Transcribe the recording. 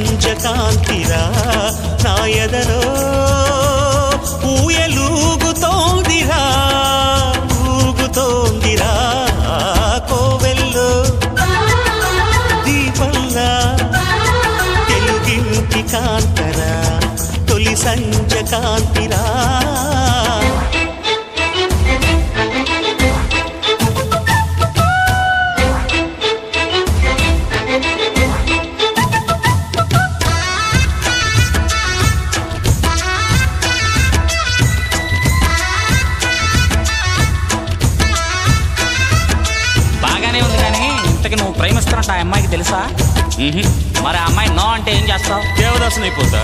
సంజ కాంతిరా నా ఎదలో ఊయలూగుతోందిరా ఊగుతోందిరా కోవెల్లో దీపంలా తెలుగింటి కాంతరా తొలి సంజ కాంతిరా నువ్వు ప్రేమిస్తున్నట్టు ఆ అమ్మాయికి తెలుసా? మరి ఆ అమ్మాయి నో అంటే ఏం చేస్తావు? దేవదాసుని అయిపోతా.